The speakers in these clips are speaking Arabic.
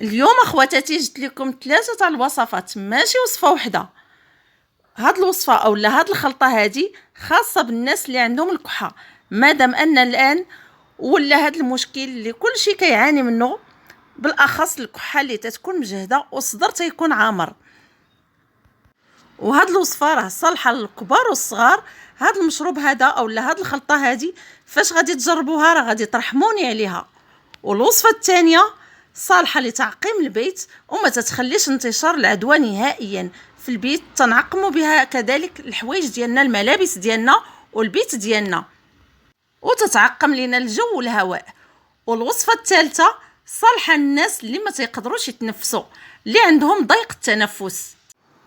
اليوم اخواتاتي جبت لكم 3 تاع الوصفات، ماشي وصفه وحده. هاد الوصفه اولا هاد الخلطه هادي خاصه بالناس اللي عندهم الكحه، مادام ان الان ولا هاد المشكل اللي كل شيء كيعاني منه، بالاخص الكحه اللي تتكون مجهده والصدر تيكون عامر. وهاد الوصفه راه صالحه للكبار والصغار. هاد المشروب هذا اولا هاد الخلطه هادي فاش غادي تجربوها راه غادي ترحموني عليها. والوصفه الثانيه صالحه لتعقيم البيت وما تتخليش انتشار العدوى نهائيا في البيت، تنعقموا بها كذلك الحوايج ديالنا، الملابس ديالنا والبيت ديالنا، وتتعقم لنا الجو والهواء. والوصفه الثالثه صالحه للناس اللي ما تيقدروش يتنفسوا، اللي عندهم ضيق التنفس.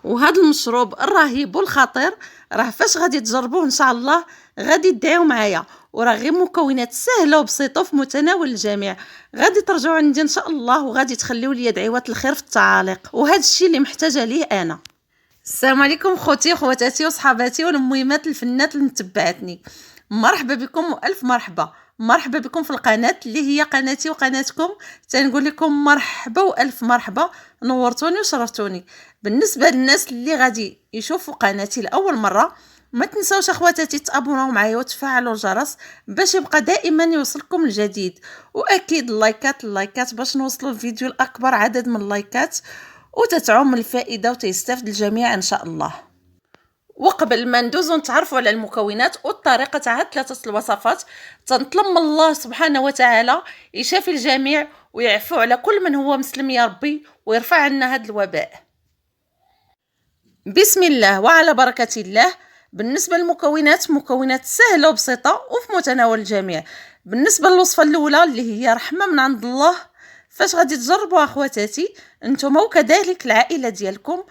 وهذا المشروب الرهيب والخطير راه فاش غادي تجربوه ان شاء الله غادي تدعيو معايا، وراه غير مكونات سهله وبسيطه في متناول الجميع. غادي ترجعوا عندي ان شاء الله وغادي تخليو لي دعوات الخير في التعاليق، وهذا الشيء اللي محتاجه ليه انا. السلام عليكم خوتي وخواتاتي وصحاباتي والمهمات الفنات اللي متبعتني، مرحبا بكم والف مرحبا. مرحبا بكم في القناه اللي هي قناتي وقناتكم، تنقول لكم مرحبا والف مرحبا، نورتوني وشرفتوني. بالنسبه للناس اللي غادي يشوفوا قناتي لاول مره، ما تنساوش اخواتاتي تابوناو معايا وتفعلوا الجرس باش يبقى دائما يوصلكم الجديد، واكيد اللايكات باش نوصلوا الفيديو لاكبر عدد من اللايكات وتتعم الفائده وتستفد الجميع ان شاء الله. وقبل ما ندوزو نتعرفوا على المكونات والطريقه تاع 3 الوصفات، تنطلب من الله سبحانه وتعالى يشافي الجميع ويعفو على كل من هو مسلم يا ربي، ويرفع عنا هذا الوباء. بسم الله وعلى بركه الله. بالنسبه للمكونات، مكونات سهله وبسيطه وفي متناول الجميع. بالنسبه للوصفه الاولى اللي هي رحمه من عند الله، فاش غادي تجربوا اخواتاتي نتوما وكذلك العائله ديالكم،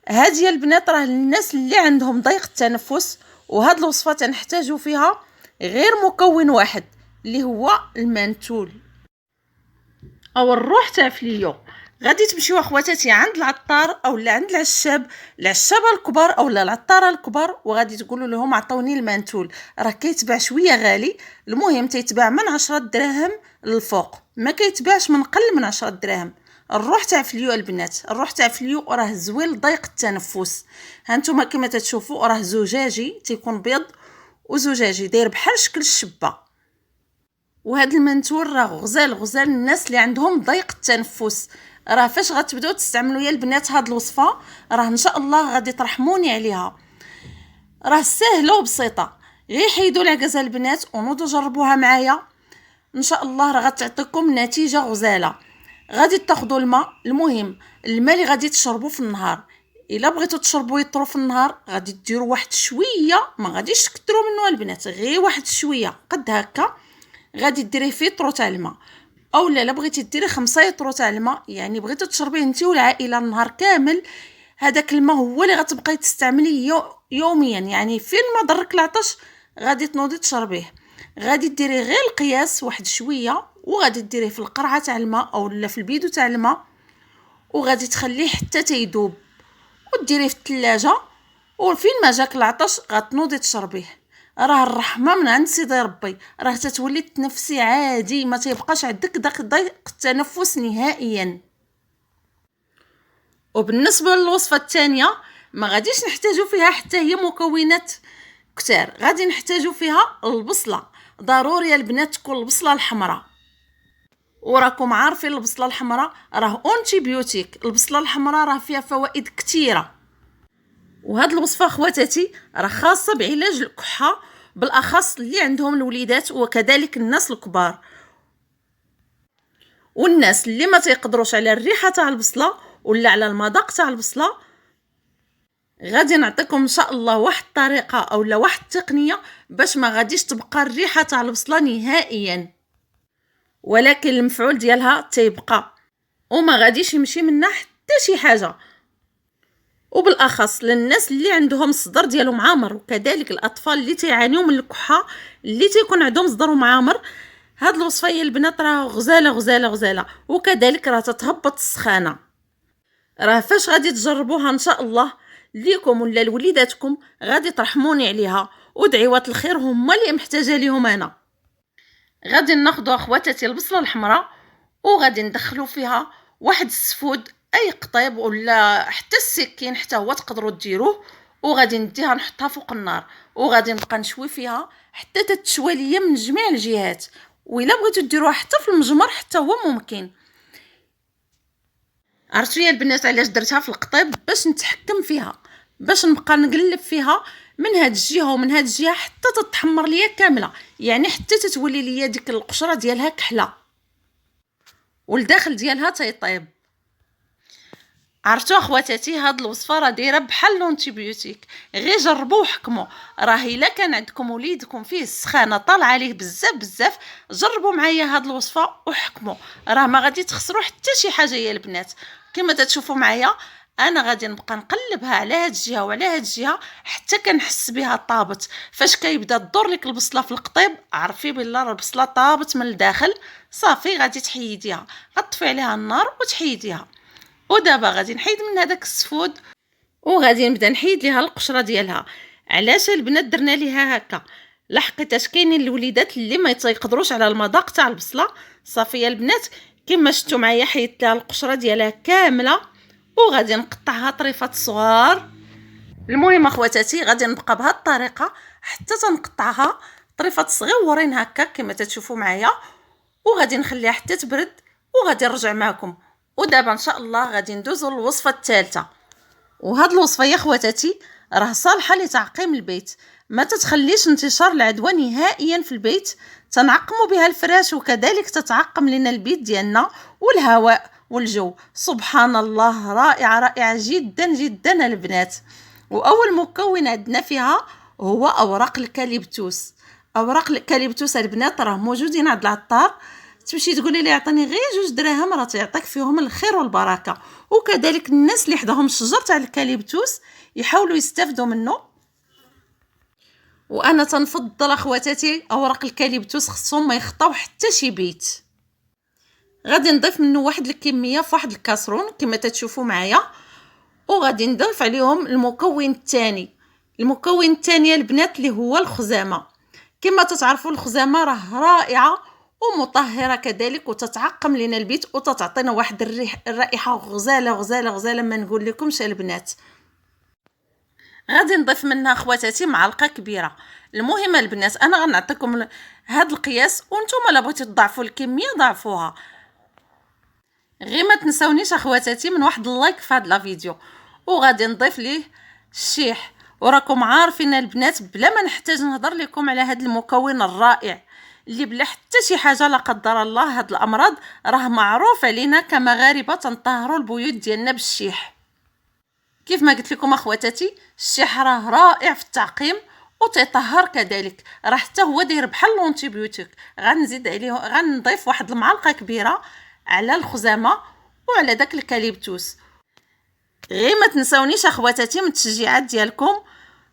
هذه البنات راه للناس اللي عندهم ضيق التنفس. وهاد الوصفه تنحتاجوا فيها غير مكون واحد اللي هو المنتول او الروح تاع فليو. غادي تمشيو اخواتاتي عند العطار او عند العشابه الكبار او العطاره الكبار، وغادي تقولوا لهم عطوني المنتول. راه كيتباع شويه غالي، المهم تيتباع من 10 دراهم للفوق، ما كيتباعش من قل من 10 دراهم. الروح تاع فليو البنات، الروح تاع فليو راه زوين لضيق التنفس. هانتوما كما تتشوفوا راه زجاجي، تيكون بيض وزجاجي داير بحال شكل الشبه. وهذا المنتور راه غزال الناس اللي عندهم ضيق التنفس. راه فاش غتبداو تستعملوا يا البنات هاد الوصفه راه ان شاء الله غادي ترحموني عليها. راه سهله وبسيطه، غير حيدوا العكازه البنات ونوضوا جربوها معايا ان شاء الله، راه غتعطيكم نتيجه غزاله. غادي تاخذوا الماء، المهم الماء اللي غادي تشربوه في النهار. الا بغيتوا تشربوا يطرو في النهار غادي ديروا واحد شويه، ما غاديش تكثروا منه البنات، غير واحد شويه قد هكا غادي ديريه في طرو تاع الماء. او لا بغيتي ديري 5 طرو تاع الماء، يعني بغيتي تشربيه انت والعائله النهار كامل، هذاك الماء هو اللي غتبقاي تستعمليه يوميا. يعني فين ما ضرك العطش غادي تنوضي تشربيه. غادي ديري غير القياس واحد شويه، وغادي ديريه في القرعه تاع الماء او لا في البيدو تاع الماء، وغادي تخليه حتى تيذوب وديريه في الثلاجه. وفين ما جاك العطش غتنوضي تشربيه. راه الرحمه من عند سيدي ربي، راه تتولي تنفسي عادي، ما تيبقاش عندك داك ضيق التنفس نهائيا. وبالنسبه للوصفه الثانيه ما غاديش نحتاجوا فيها حتى هي مكونات كتار. غادي نحتاجوا فيها البصله، ضروري البنات تكون البصله الحمراء. وراكم عارفين البصله الحمراء راه اونتي بيوتيك، البصله الحمراء راه فيها فوائد كثيره. وهاد الوصفه اخواتاتي راه خاصه بعلاج الكحه، بالاخص اللي عندهم الوليدات وكذلك الناس الكبار والناس اللي ما تيقدروش على الريحه تاع البصله ولا على المذاق تاع البصله. غادي نعطيكم ان شاء الله واحد الطريقه او لا واحد التقنيه باش ما غاديش تبقى الريحه تاع البصله نهائيا، ولكن المفعول ديالها تيبقى وما غاديش يمشي منها حتى شي حاجه. وبالاخص للناس اللي عندهم الصدر ديالهم عامر، وكذلك الاطفال اللي تيعانيو من الكحه اللي تيكون عندهم صدرهم عامر. هاد الوصفه يا البنات راه غزاله، وكذلك راه تتهبط السخانه. راه فاش غادي تجربوها ان شاء الله ليكم ولا لوليداتكم غادي ترحموني عليها، ودعوات الخير هما اللي محتاجه ليهم انا. غادي ناخذوا اخواتاتي البصله الحمراء وغادي ندخلوا فيها واحد السفود، اي قطيب ولا حتى السكين حتى هو تقدروا ديروه، وغادي نديها نحطها فوق النار، وغادي نبقى نشوي فيها حتى تتشوى ليا من جميع الجهات. وإلا بغيتو ديروها حتى في المجمر حتى هو ممكن. عرفتوا يا البنات علاش درتها في القطيب؟ باش نتحكم فيها، باش نبقى نقلب فيها من هاد الجهه ومن هاد الجهه حتى تتحمر ليا كامله، يعني حتى تتولي ليا ديك القشره ديالها كحله والداخل ديالها تيطيب. عرفتوا اخواتاتي هاد الوصفه راه دايره بحال لونتيبيوتيك، غير جربوا وحكموا. راه الا كان عندكم وليدكم فيه السخانه طالعه عليه بزاف بزاف، جربوا معايا هاد الوصفه وحكموا، راه ما غادي تخسروا حتى شي حاجه يا البنات. كما تشوفوا معايا انا غادي نبقى نقلبها على هاد الجهه وعلى هاد الجهه حتى كنحس بها طابت. فاش كيبدا تدور لك البصله في القطيب، عرفي بالله البصله طابت من الداخل، صافي غادي تحيديها، غطفي عليها النار وتحيديها. ودابا غادي نحيد من هذاك السفود وغادي نبدا نحيد ليها القشره ديالها. علاش البنات درنا ليها هكا؟ لحقيتاش كاينين الوليدات اللي ما تيقدروش على المذاق تاع البصله. صافي يا البنات كما شفتوا معايا حيدت لها القشره ديالها كامله وغادي نقطعها طريفات صغار. المهم اخواتاتي غادي نبقى بهذه الطريقه حتى تنقطعها طريفات صغيورين هكا كما تشوفوا معايا، وغادي نخليها حتى تبرد وغادي نرجع معكم. ودابا ان شاء الله غادي ندوزو للوصفه الثالثه. وهاد الوصفه يا خواتاتي راه صالحه لتعقيم البيت، ما تتخليش انتشار العدوى نهائيا في البيت، تنعقموا بها الفراش وكذلك تتعقم لنا البيت ديالنا والهواء والجو. سبحان الله، رائعه رائعه جدا جدا البنات. واول مكون عندنا فيها هو اوراق الكاليبتوس. اوراق الكاليبتوس البنات راه موجودين عند العطار، تمشي تقولي لي عطيني غير 2 دراهم راه تعطيك فيهم الخير والبركه. وكذلك الناس اللي حداهم الشجر تاع الكاليبتوس يحاولوا يستافدوا منه. وانا تنفضل اخواتاتي اوراق الكاليبتوس خصهم ما يخطاو حتى شي بيت. غادي نضيف منه واحد الكميه في واحد الكاسرون كما تشوفوا معايا، وغادي نضيف عليهم المكون الثاني. المكون الثاني البنات اللي هو الخزامه. كما تتعرفوا الخزامه راه رائعه ومطهره كذلك وتتعقم لنا البيت وتتعطينا واحد الرائحه غزاله غزاله غزاله ما نقول لكمش البنات. غادي نضيف منها خواتاتي معلقه كبيره. المهم البنات انا غنعطيكم هذا القياس وانتم الا بغيتوا تضاعفوا الكميه ضاعفوها. غير ما تنساونيش اخواتاتي من واحد اللايك في هذا الفيديو. وغادي نضيف ليه الشيح. وراكم عارفين البنات بلا ما نحتاج نهضر لكم على هذا المكون الرائع اللي بلا حتى شي حاجه لا قدر الله هاد الامراض راه معروف علينا كمغاربه تنطهروا البيوت ديالنا بالشيح. كيف ما قلت لكم اخواتاتي الشيح راه رائع في التعقيم وتيطهر كذلك، راه حتى هو داير بحال لونتيبيوتيك. غنزيد عليه غنضيف واحد المعلقه كبيره على الخزامه وعلى داك الكاليبتوس. غير ما تنساونيش اخواتاتي من التشجيعات ديالكم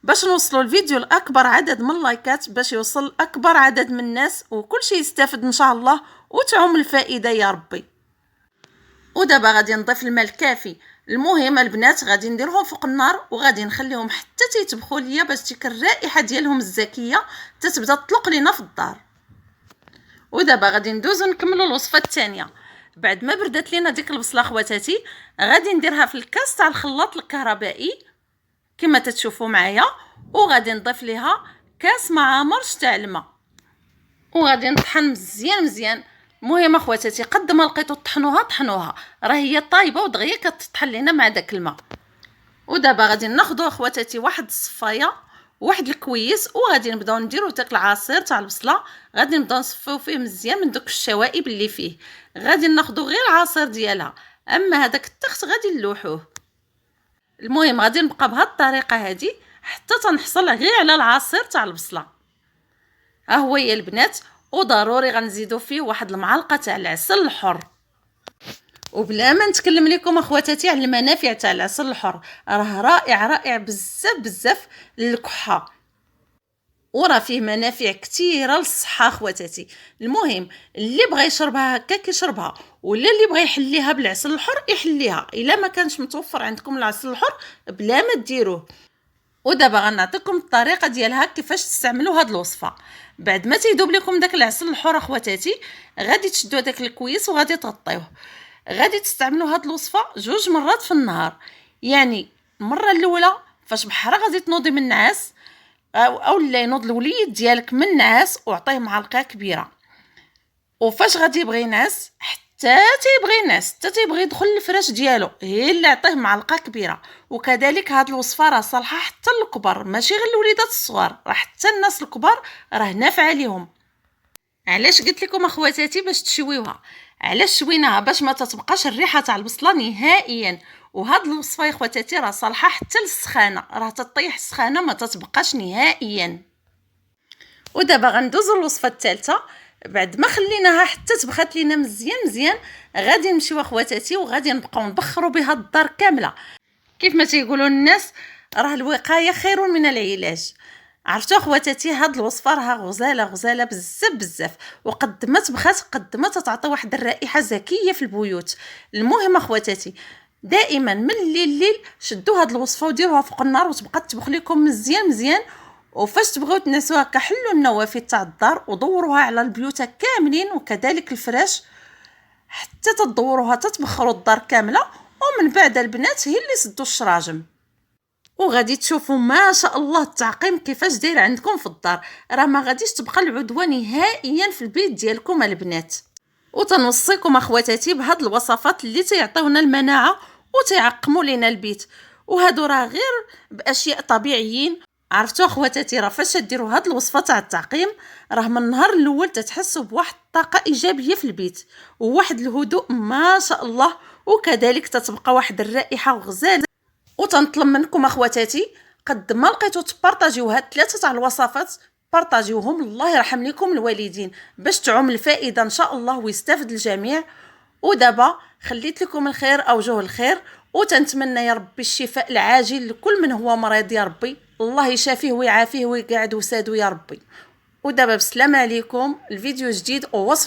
باش نوصلوا الفيديو لاكبر عدد من اللايكات، باش يوصل اكبر عدد من الناس وكل شيء يستافد ان شاء الله وتعم الفائده يا ربي. ودابا غادي نضيف الماء الكافي. المهم البنات غادي نديرهم فوق النار وغادي نخليهم حتى تيطبخوا ليا باش ديك الرائحه ديالهم الزكيه تتبدا تطلق لينا في الدار. ودابا غادي ندوزو نكملوا الوصفه الثانيه. بعد ما بردت لينا ديك البصله خواتاتي غادي نديرها في الكاس تاع الخلاط الكهربائي كما تتشوفوا معايا، وغادي نضيف ليها كاس معامرش تاع الماء وغادي نطحن مزيان مزيان. المهم اخواتاتي قد ما لقيتو طحنوها طحنوها، راه هي طايبه ودغيا كتطحن لينا مع داك الماء. ودابا غادي ناخذوا اخواتاتي واحد الصفايه واحد الكويس وغادي نبداو نديرو داك العصير تاع البصله. غادي نبداو نصفيو فيه مزيان من دوك الشوائب اللي فيه. غادي ناخذوا غير العصير ديالها، اما هذاك التخت غادي نلوحوه. المهم غادي نبقى بهذه الطريقه هذه حتى تنحصل غير على العصير تاع البصله. ها هو يا البنات. وضروري غنزيدو فيه واحد المعلقه تاع العسل الحر. وبلا ما نتكلم لكم اخواتاتي على المنافع تاع العسل الحر، راه رائع رائع بزاف بزاف للكحه وراه فيه منافع كثيره للصحه اخواتاتي. المهم اللي بغى يشربها هكا كيشربها، ولا اللي بغى يحليها بالعسل الحر يحليها. الا ما كانش متوفر عندكم العسل الحر بلا ما ديروه. ودابا غنعطيكم الطريقه ديالها كيفاش تستعملوا هاد الوصفه. بعد ما تيذوب لكم داك العسل الحر اخواتاتي غادي تشدوا داك الكويس وغادي تغطيوه. غادي تستعملوا هاد الوصفه 2 مرات في النهار. يعني المره الاولى فاش بحال غادي تنوضي من النعاس او لا ينوض الوليد ديالك من النعاس وعطيه معلقه كبيره، وفاش غادي يبغي ينعس حتى تيبغي يدخل الفراش ديالو هي اللي عطيه معلقه كبيره. وكذلك هاد الوصفه راه صالحه حتى للكبار، ماشي غير الوليدات الصغار، راه حتى الناس الكبار راه نافعه ليهم. علاش قلت لكم اخواتاتي باش تشويوها؟ علاش شويناها؟ باش ما تتبقاش الريحه تاع البصله نهائيا. وهاد الوصفه يا خواتاتي راه صالحه حتى للسخانه، راه تطيح السخانه ما تتبقاش نهائيا. ودابا غندوزو للوصفه الثالثه. بعد ما خليناها حتى تبخات لينا مزيان غادي نمشيو اخواتاتي وغادي نبقاو نبخروا بها الدار كامله. كيف ما تيقولوا الناس راه الوقايه خير من العلاج. عرفتوا اخواتاتي هاد الوصفه راها غزاله بزاف، وقد ما تبخات قد ما تتعطي واحد الرائحه زكيه في البيوت. المهم اخواتاتي دائما من الليل شدوا هاد الوصفه وديروها فوق النار وتبقى تطبخ لكم مزيان. وفاش تبغيو تنسوها كحلوا النوافذ تاع الدار ودوروها على البيوت كاملين، وكذلك الفراش حتى تدوروها تتبخروا الدار كامله. ومن بعد البنات هي اللي سدوا الشراجم، وغادي تشوفوا ما شاء الله التعقيم كيفاش داير عندكم في الدار. راه ما غاديش تبقى العدوى نهائيا في البيت ديالكم البنات. وتنوصيكم اخواتاتي بهاد الوصفات اللي تيعطيونا المناعه وتيعقموا لينا البيت، وهادو راه غير باشياء طبيعيين. عرفتوا اخواتاتي راه فاش ديروا هاد الوصفه تاع التعقيم راه من النهار الاول تتحسوا بواحد الطاقه ايجابيه في البيت وواحد الهدوء ما شاء الله، وكذلك تتبقى واحد الرائحه غزاله. وتنطلب منكم اخواتاتي قد ما لقيتو تبارطاجيو هاد 3 تاع الوصفات بارطاجيوهم، الله يرحم لكم الوالدين باش تعم الفائده ان شاء الله ويستافد الجميع. ودابا خليت لكم الخير اوجه الخير، وتنتمنى يا ربي الشفاء العاجل لكل من هو مريض يا ربي، الله يشافيه ويعافيه ويقعد وسادو يا ربي. ودابا بسلامه عليكم، الفيديو جديد ووصفه